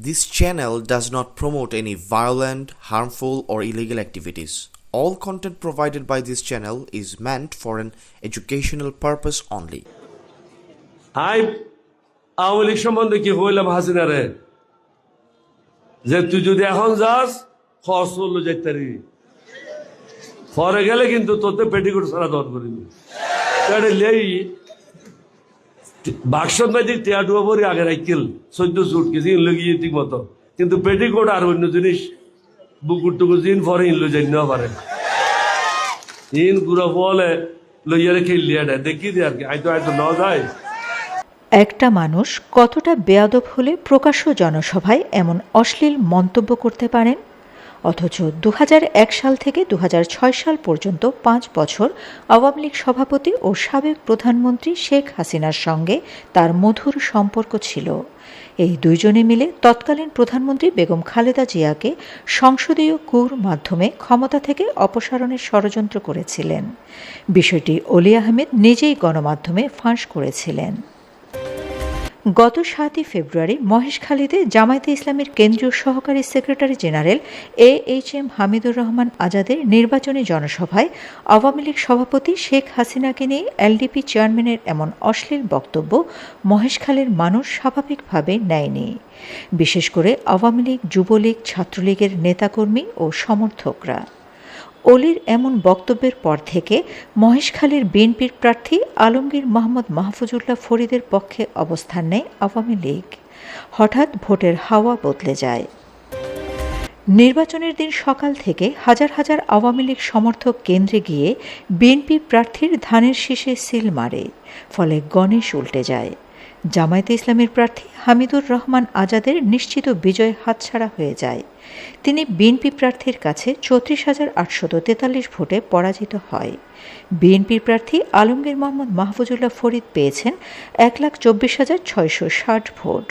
This channel does not promote any violent, harmful, or illegal activities. All content provided by this channel is meant for an educational purpose only. হাই আওয়ামী লীগ সম্বন্ধে কি হইলাম হাসিনা রে যে তুই যদি এখন যাস খরচ করলো যাইতারি পরে গেলে কিন্তু তোতে পেটিকোট সারা দর করিনি লেই বাক্সর মাঝে টিয়াটুয়া পরে আগে রাইকেল 14 সুট কেজি লগিয়ে ঠিক মতো কিন্তু পেটিকোট আর অন্য জিনিস বুকুর টুকুর জিন পরে ইনলো যাই না পারে ইন গুড়া বলে লইয়ারে খেললিয়া দেখি দিয়ে আর কি আইতো ন যায়। একটা মানুষ কতটা বেয়াদব হলে প্রকাশ্য জনসভায় এমন অশ্লীল মন্তব্য করতে পারেন? অথচ 2001 সাল থেকে 2006 সাল পর্যন্ত 5 বছর আওয়ামী লীগ সভাপতি ও সাবেক প্রধানমন্ত্রী শেখ হাসিনার সঙ্গে তার মধুর সম্পর্ক ছিল। এই দুইজনে মিলে তৎকালীন প্রধানমন্ত্রী বেগম খালেদা জিয়াকে সংসদীয় কুর মাধ্যমে ক্ষমতা থেকে অপসারণের ষড়যন্ত্র করেছিলেন। বিষয়টি অলি আহমেদ নিজেই গণমাধ্যমে ফাঁস করেছিলেন। গত 7 ফেব্রুয়ারি মহেশখালীতে জামায়াতে ইসলামীর কেন্দ্রীয় সহকারী secretary general AHM Hamidur Rahman আজাদের নির্বাচনী জনসভায় আওয়ামী লীগ সভাপতি শেখ হাসিনাকে নিয়ে LDP চেয়ারম্যানের এমন অশ্লীল বক্তব্য মহেশখালীর মানুষ স্বাভাবিকভাবে নেয়নি। বিশেষ করে আওয়ামী লীগ, যুবলীগ, ছাত্রলীগের নেতাকর্মী ও সমর্থকরা। অলির এমন বক্তব্যের পর থেকে মহেশখালীর বিএনপির প্রার্থী আলমগীর মোহাম্মদ মাহফুজুল্লাহ ফরিদের পক্ষে অবস্থান নেয় আওয়ামী লীগ। হঠাৎ ভোটের হাওয়া বদলে যায়। নির্বাচনের দিন সকাল থেকে হাজার হাজার আওয়ামী লীগ সমর্থক কেন্দ্রে গিয়ে বিএনপি প্রার্থীর ধানের শীষে সিল মারে, ফলে গণেশ উল্টে যায়। জামায়াতে ইসলামীর প্রার্থী হামিদুর রহমান আজাদের নিশ্চিত বিজয় হাতছাড়া হয়ে যায়। তিনি বিএনপি প্রার্থীর কাছে 34,843 ভোটে পরাজিত হয়। বিএনপির প্রার্থী আলমগীর মোহাম্মদ মাহফুজুল্লাহ ফরিদ পেয়েছেন 1,24,660 ভোট।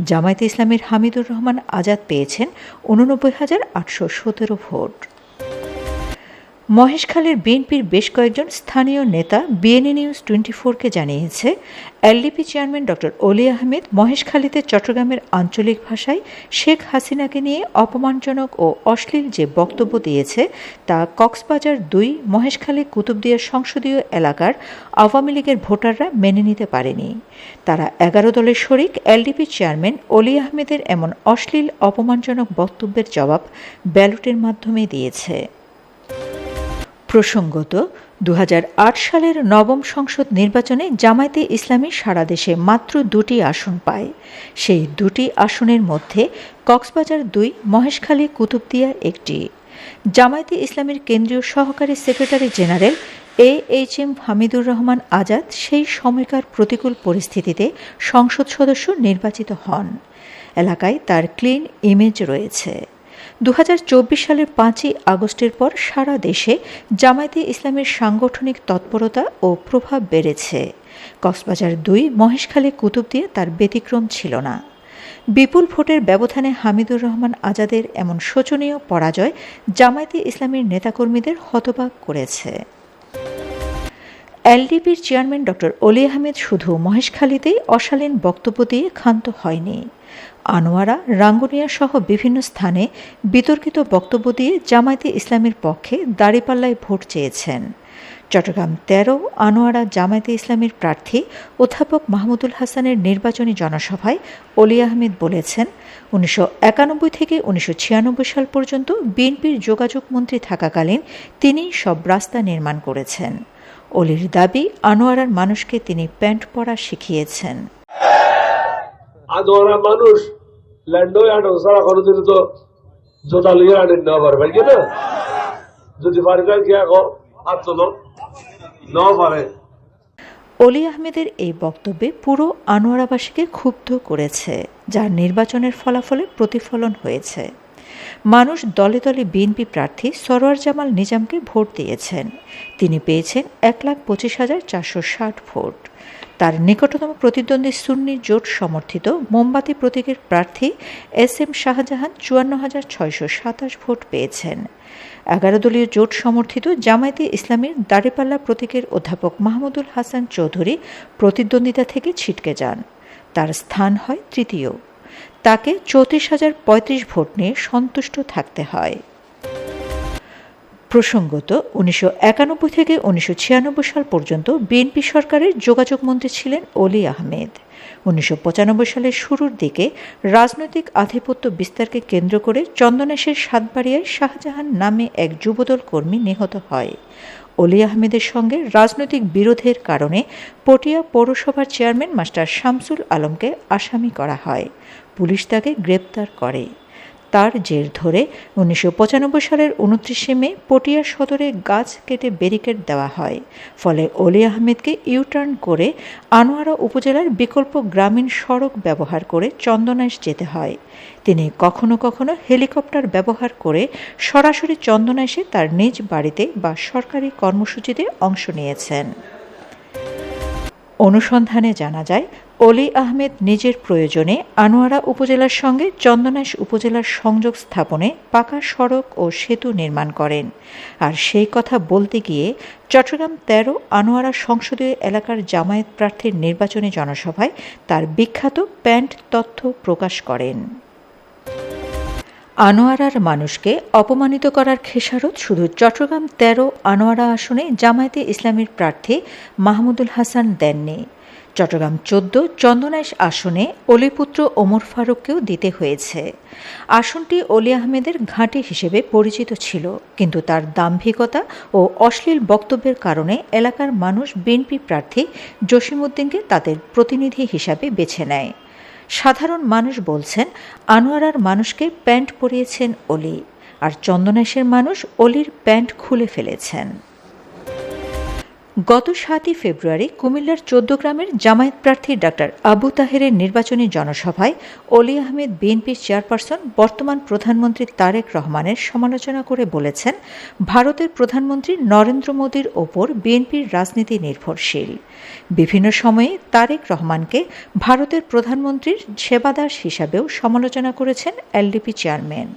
জামায়াতে ইসলামীর হামিদুর রহমান আজাদ পেয়েছেন 89,817 ভোট। মহেশখালীর বিএনপির বেশ কয়েকজন স্থানীয় নেতা BNA নিউজ 24-কে জানিয়েছে, LDP চেয়ারম্যান ডক্টর অলি আহমেদ মহেশখালীতে চট্টগ্রামের আঞ্চলিক ভাষায় শেখ হাসিনাকে নিয়ে অপমানজনক ও অশ্লীল যে বক্তব্য দিয়েছে তা কক্সবাজার 2 মহেশখালী কুতুবদিয়া সংসদীয় এলাকার আওয়ামী লীগের ভোটাররা মেনে নিতে পারেনি। তারা 11 দলের শরিক LDP চেয়ারম্যান অলি আহমেদের এমন অশ্লীল অপমানজনক বক্তব্যের জবাব ব্যালটের মাধ্যমে দিয়েছে। প্রসঙ্গত 2008 সালের নবম সংসদ নির্বাচনে জামায়াতে ইসলামী সারা দেশে মাত্র 2টি আসন পায়। সেই 2টি আসনের মধ্যে কক্সবাজার 2, মহেশখালী কুতুবদিয়া একটি। জামায়াতে ইসলামীর কেন্দ্রীয় সহকারী secretary general AHM Hamidur Rahman Azad সেই সময়কার প্রতিকূল পরিস্থিতিতে সংসদ সদস্য নির্বাচিত হন। এলাকায় তার ক্লিন ইমেজ রয়েছে। 2024 সালের 5ই আগস্টের পর সারা দেশে জামায়াতে ইসলামের সাংগঠনিক তৎপরতা ও প্রভাব বেড়েছে। কক্সবাজার 2, মহেশখালী কুতুবদিয়া তার ব্যতিক্রম ছিল না। বিপুল ভোটের ব্যবধানে হামিদুর রহমান আজাদের এমন শোচনীয় পরাজয় জামায়াতে ইসলামীর নেতাকর্মীদের হতবাক করেছে। LDPর চেয়ারম্যান ডক্টর অলি আহমেদ শুধু মহেশখালীতেই অশালীন বক্তব্য দিয়ে ক্ষান্ত হয়নি। আনোয়ারা, রাঙ্গুনিয়া সহ বিভিন্ন স্থানে বিতর্কিত বক্তব্য দিয়ে জামায়াতে ইসলামীর পক্ষে দাঁড়িপাল্লায় ভোট চেয়েছেন। চট্টগ্রাম 13 আনোয়ারা জামায়াতে ইসলামীর প্রার্থী অধ্যাপক মাহমুদুল হাসানের নির্বাচনী জনসভায় অলি আহমেদ বলেছেন, 1991 থেকে 1996 সাল পর্যন্ত বিএনপির যোগাযোগ মন্ত্রী থাকাকালীন তিনি সব রাস্তা নির্মাণ করেছেন। অলির দাবি, আনোয়ারার মানুষকে তিনি প্যান্ট পরা শিখিয়েছেন। আনোয়ারা মানুষ ল্যান্ড সারা কোনোদিন তো জোতা লিয়ে আনেন না পারবেন কিনা, যদি পারবেন কি না পারে। অলি আহমেদের এই বক্তব্যে পুরো আনোয়ারাবাসীকে ক্ষুব্ধ করেছে, যার নির্বাচনের ফলাফলে প্রতিফলন হয়েছে। মানুষ দলে দলে বিএনপি প্রার্থী সরোয়ার জামাল নিজামকে ভোট দিয়েছেন। তিনি পেয়েছেন 1,25,460 ভোট। তার নিকটতম প্রতিদ্বন্দ্বী সুন্নি জোট সমর্থিত মোমবাতি প্রতীকের প্রার্থী SM শাহজাহান 54,627 ভোট পেয়েছেন। 11 দলীয় জোট সমর্থিত জামায়াতে ইসলামীর দাঁড়িপাল্লা প্রতীকের অধ্যাপক মাহমুদুল হাসান চৌধুরী প্রতিদ্বন্দ্বিতা থেকে ছিটকে যান। তার স্থান হয় তৃতীয়। তাকে 34,035 ভোট নিয়ে সন্তুষ্ট থাকতে হয়। প্রসঙ্গত 1991 থেকে 1996 সাল পর্যন্ত বিএনপি সরকারের যোগাযোগ মন্ত্রী ছিলেন অলি আহমেদ। 1995 সালের শুরুর দিকে রাজনৈতিক আধিপত্য বিস্তারকে কেন্দ্র করে চন্দনাইশের সাতবাড়িয়ায় শাহজাহান নামে এক যুবদল কর্মী নিহত হয়। অলি আহমেদের সঙ্গে রাজনৈতিক বিরোধের কারণে পটিয়া পৌরসভার চেয়ারম্যান মাস্টার শামসুল আলমকে আসামি করা হয়। পুলিশ তাকে গ্রেপ্তার করে। তার জের ধরে 1995 সালের 29 মে পটিয়া সদরে গাছ কেটে ব্যারিকেড দেওয়া হয়। ফলে অলি আহমেদকে ইউটার্ন করে আনোয়ারা উপজেলার বিকল্প গ্রামীণ সড়ক ব্যবহার করে চন্দনাইশ যেতে হয়। তিনি কখনো কখনো হেলিকপ্টার ব্যবহার করে সরাসরি চন্দনাইশে তার নিজ বাড়িতে বা সরকারি কর্মসূচিতে অংশ নিয়েছেন। অনুসন্ধানে জানা যায়, অলি আহমেদ নিজের প্রয়োজনে আনোয়ারা উপজেলার সঙ্গে চন্দনাইশ উপজেলার সংযোগ স্থাপনে পাকা সড়ক ও সেতু নির্মাণ করেন। আর সেই কথা বলতে গিয়ে চট্টগ্রাম 13 আনোয়ারা সংসদীয় এলাকার জামায়াত প্রার্থীর নির্বাচনী জনসভায় তার বিখ্যাত প্যান্ট তথ্য প্রকাশ করেন। আনোয়ারার মানুষকে অপমানিত করার খেসারত শুধু চট্টগ্রাম 13 আনোয়ারা আসনে জামায়াতে ইসলামীর প্রার্থী মাহমুদুল হাসান দেননি। চট্টগ্রাম 14 চন্দনাইশ আসনে অলিপুত্র ওমর ফারুককেও দিতে হয়েছে। আসনটি অলি আহমেদের ঘাঁটি হিসেবে পরিচিত ছিল, কিন্তু তার দাম্ভিকতা ও অশ্লীল বক্তব্যের কারণে এলাকার মানুষ বিএনপি প্রার্থী জসিমউদ্দিনকে তাদের প্রতিনিধি হিসাবে বেছে নেয়। সাধারণ মানুষ বলছেন, আনোয়ারার মানুষকে প্যান্ট পরিয়েছেন অলি, আর চন্দনাইশের মানুষ অলির প্যান্ট খুলে ফেলেছেন। গত 7 ফেব্রুয়ারি কুমিল্লার 14 গ্রামের জামায়াত প্রার্থী ডাক্তার আবু তাহেরের নির্বাচনী জনসভায় অলি আহমেদ বিএনপির চেয়ারপারসন বর্তমান প্রধানমন্ত্রী তারেক রহমানের সমালোচনা করে বলেছেন, ভারতের প্রধানমন্ত্রী নরেন্দ্র মোদীর ওপর বিএনপির রাজনীতি নির্ভরশীল। বিভিন্ন সময়ে তারেক রহমানকে ভারতের প্রধানমন্ত্রীর সেবাদাস হিসাবেও সমালোচনা করেছেন এলডিপি চেয়ারম্যান।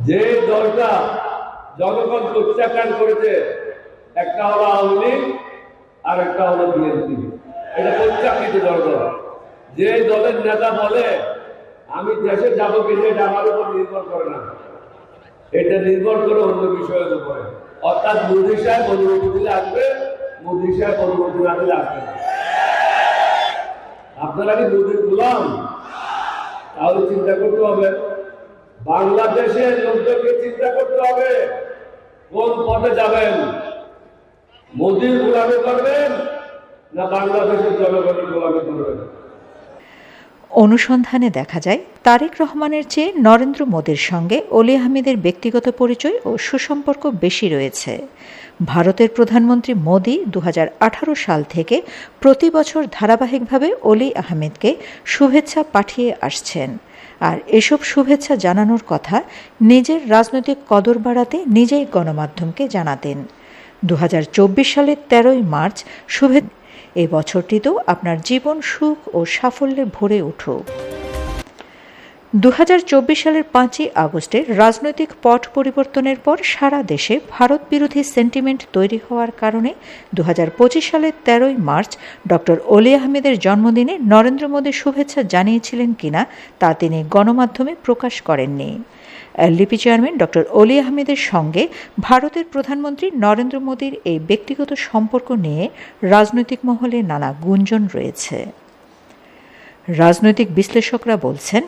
যে দলটা জনগণ প্রত্যাখ্যান করেছে, একটা হলো আওয়ামী লীগ আর একটা হলো বিএনপি। এটা প্রত্যাখ্যাত দল। যে দলের নেতা বলে আমি দেশে যাবো কিনা এটা আমার উপর নির্ভর করে না, এটা নির্ভর করে অন্য বিষয়ের উপরে। অর্থাৎ মোদী সাহেব অনুমতি দিলে আসবে, মোদী সাহেব অনুমতি না দিলে আসবে না। আপনারা কি মোদীর গোলাম? তাহলে চিন্তা করতে হবে, বাংলাদেশের লোকদেরকে চিন্তা করতে হবে কোন পথে যাবেন। মোদীর গোলামি করবেন না বাংলাদেশের জনগণের গোলামি করবেন? অনুসন্ধানে দেখা যায়, তারেক রহমানের চেয়ে নরেন্দ্র মোদীর সঙ্গে অলি আহমেদের ব্যক্তিগত পরিচয় ও সুসম্পর্ক বেশি রয়েছে। ভারতের প্রধানমন্ত্রী মোদী 2018 সাল থেকে প্রতি বছর ধারাবাহিকভাবে অলি আহমেদকে শুভেচ্ছা পাঠিয়ে আসছেন। আর এসব শুভেচ্ছা জানানোর কথা নিজের রাজনৈতিক কদর বাড়াতে নিজেই গণমাধ্যমকে জানাতেন। 2024 সালের 13 মার্চ এই বছরটিতেও আপনার জীবন সুখ ও সাফল্যে ভরে উঠুক। 2024 সালের 5 আগস্টের রাজনৈতিক পট পরিবর্তনের পর সারা দেশে ভারত বিরোধী সেন্টিমেন্ট তৈরি হওয়ার কারণে 2025 সালের 13 মার্চ ডক্টর অলি আহমেদের জন্মদিনে নরেন্দ্র মোদী শুভেচ্ছা জানিয়েছিলেন কিনা তা তিনি গণমাধ্যমে প্রকাশ করেননি। এলডিপি চেয়ারম্যান ডক্টর অলি আহমেদের সঙ্গে ভারতের প্রধানমন্ত্রী নরেন্দ্র মোদীর এই ব্যক্তিগত সম্পর্ক নিয়ে রাজনৈতিক মহলে নানা গুঞ্জন রয়েছে। রাজনৈতিক বিশ্লেষকরা বলছেন,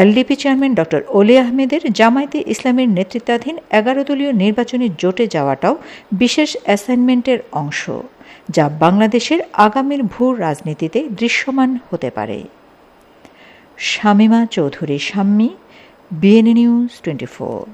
এলডিপি চেয়ারম্যান ডক্টর অলি আহমেদের জামায়াতে ইসলামীর নেতৃত্বাধীন 11 দলীয় নির্বাচনী জোটে যাওয়াটাও বিশেষ অ্যাসাইনমেন্টের অংশ, যা বাংলাদেশের আগামীর ভূ রাজনীতিতে দৃশ্যমান হতে পারে। Shamima Chowdhury Shammi, BNN News 24।